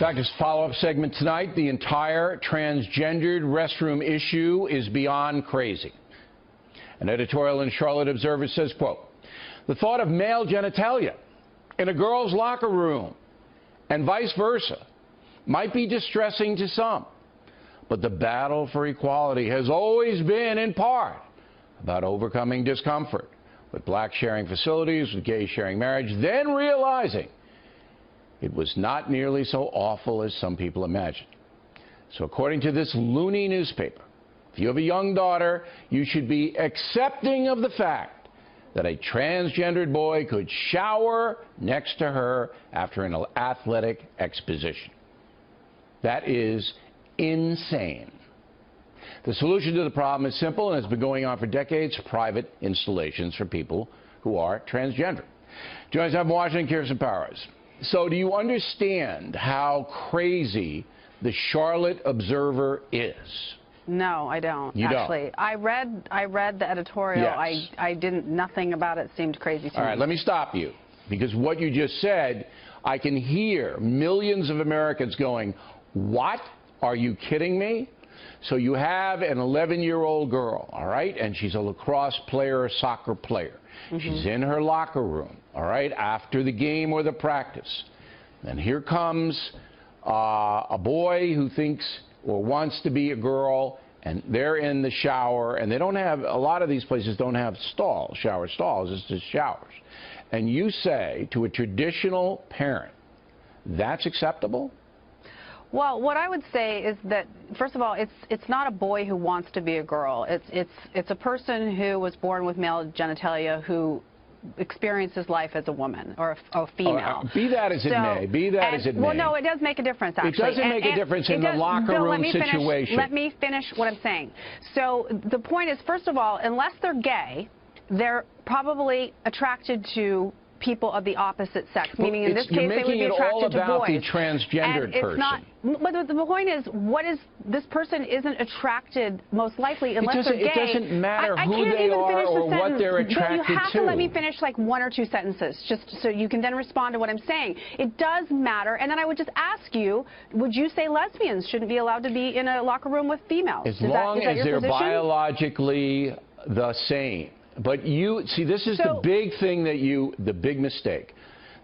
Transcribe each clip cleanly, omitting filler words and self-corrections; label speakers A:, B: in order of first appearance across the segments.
A: Back to follow-up segment tonight. The entire transgendered restroom issue is beyond crazy. An editorial in Charlotte Observer says, quote, the thought of male genitalia in a girl's locker room and vice versa might be distressing to some, but the battle for equality has always been, in part, about overcoming discomfort with blacks sharing facilities, with gays sharing marriage, then realizing it was not nearly so awful as some people imagined. So according to this loony newspaper, if you have a young daughter, you should be accepting of the fact that a transgendered boy could shower next to her after an athletic exposition. That is insane. The solution to the problem is simple and has been going on for decades: private installations for people who are transgender. Joining us from Washington, Kirsten Powers. So do you understand how crazy the Charlotte Observer is?
B: No, I don't.
A: You
B: actually.
A: Don't.
B: I read the editorial.
A: Yes.
B: I didn't. Nothing about it seemed crazy to me.
A: All right, let me stop you, because what you just said, I can hear millions of Americans going, "What? Are you kidding me?" So you have an 11-year-old girl, all right, and she's a lacrosse player, a soccer player. She's in her locker room, all right, after the game or the practice. And here comes a boy who thinks or wants to be a girl, and they're in the shower, and they don't have, a lot of these places don't have stalls, shower stalls, it's just showers. And you say to a traditional parent, that's acceptable?
B: Well, what I would say is that, first of all, it's not a boy who wants to be a girl. It's a person who was born with male genitalia who experiences life as a woman or a female.
A: Be that as it may. Be that as it may.
B: Well, no, it does make a difference, actually.
A: It doesn't make a difference in the locker room situation.
B: Let me finish what I'm saying. So the point is, first of all, unless they're gay, they're probably attracted to people of the opposite sex, meaning in this case they would be attracted to boys.
A: You're making it all about the transgendered person.
B: But the point is, this person isn't attracted most likely unless they're gay.
A: It doesn't matter who they are or what they're attracted to.
B: You have to let me finish like one or two sentences, just so you can then respond to what I'm saying. It does matter, and then I would just ask you, would you say lesbians shouldn't be allowed to be in a locker room with females?
A: As long as they're biologically the same. But you see, this is the big thing the big mistake.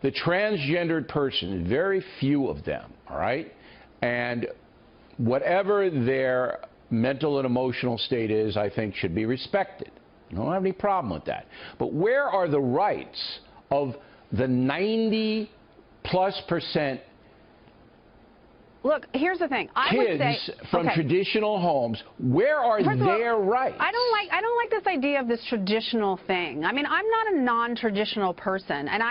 A: The transgendered person, very few of them, all right? And whatever their mental and emotional state is, I think should be respected. I don't have any problem with that. But where are the rights of the 90+%
B: Look, here's the thing.
A: Kids from traditional homes, where are their rights?
B: I don't like this idea of this traditional thing. I mean, I'm not a non-traditional person, and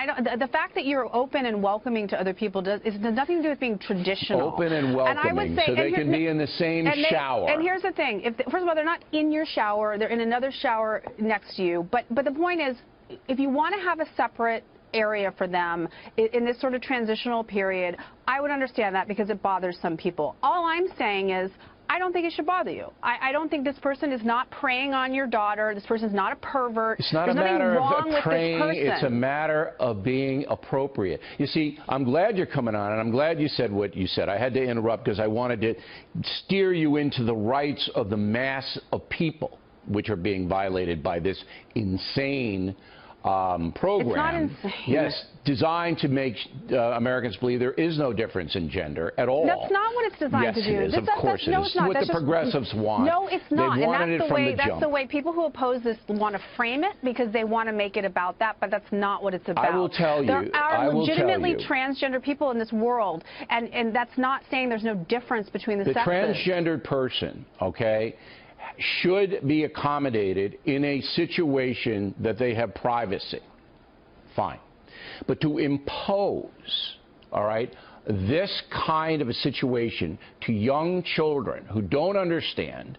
B: the fact that you're open and welcoming to other people has nothing to do with being traditional.
A: Open and welcoming, so they can be in the same shower.
B: And here's the thing. First of all, they're not in your shower. They're in another shower next to you. But the point is, if you want to have a separate area for them in this sort of transitional period, I would understand that because it bothers some people. All I'm saying is, I don't think it should bother you. I don't think this person is not preying on your daughter. This person is not a pervert.
A: It's not a matter of preying. It's a matter of being appropriate. You see, I'm glad you're coming on, and I'm glad you said what you said. I had to interrupt because I wanted to steer you into the rights of the mass of people which are being violated by this insane program.
B: It's not insane.
A: Yes, designed to make Americans believe there is no difference in gender at all.
B: That's not what it's designed to do.
A: Yes, it is. Of course it is. It's what the progressives want.
B: No, it's not.
A: They wanted it from the jump.
B: That's the way people who oppose this want to frame it, because they want to make it about that, but that's not what it's about.
A: I will tell you.
B: There are legitimately transgender people in this world, and that's not saying there's no difference between the sexes.
A: The transgendered person, okay, should be accommodated in a situation that they have privacy. Fine. But to impose, all right, this kind of a situation to young children who don't understand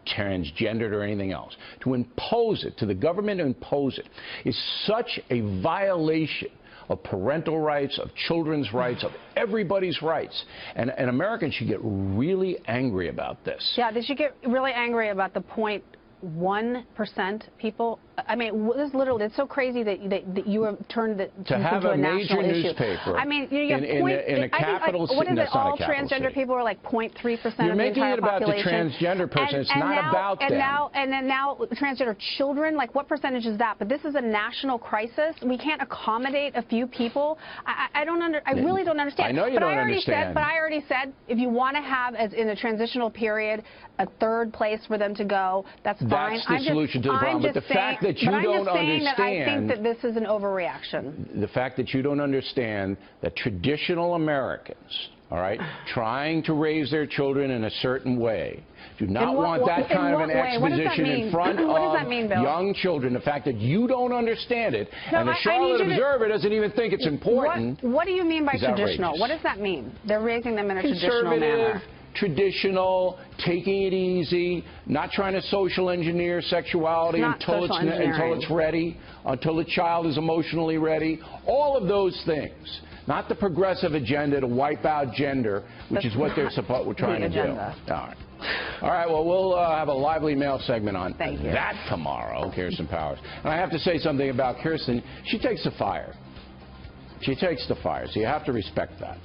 A: transgendered or anything else, to impose it, to the government to impose it, is such a violation of parental rights, of children's rights, of everybody's rights. And Americans should get really angry about this.
B: Yeah, they should get really angry about the 0.1% people I mean, this literally, it's so crazy that you have turned it
A: to have
B: into
A: a
B: a
A: major
B: national issue.
A: newspaper.
B: I mean, you have
A: in a capital city.
B: What is it?
A: That's not
B: All
A: a capital
B: transgender
A: city.
B: people are like 0.3% of the entire population.
A: You're making it about the transgender person. It's not about them.
B: And then now transgender children, like what percentage is that? But this is a national crisis. We can't accommodate a few people. I really don't understand.
A: I know you don't understand.
B: But I already said, if you want to have, as in a transitional period, a third place for them to go, that's fine.
A: That's the solution to the problem. But the fact that you don't understand,
B: that I think that this is an overreaction.
A: The fact that you don't understand that traditional Americans, all right, trying to raise their children in a certain way, do not want that kind of an exposition in front of young children. The fact that you don't understand it, and the Charlotte Observer doesn't even think it's important.
B: What do you mean by traditional?
A: Outrageous.
B: What does that mean? They're raising them in a traditional manner.
A: Traditional, taking it easy, not trying to social engineer sexuality until it's ready, until the child is emotionally ready. All of those things. Not the progressive agenda to wipe out gender, which is what we're trying to do. All right, well, we'll have a lively mail segment on that tomorrow, Kirsten Powers. And I have to say something about Kirsten. She takes the fire. She takes the fire, so you have to respect that.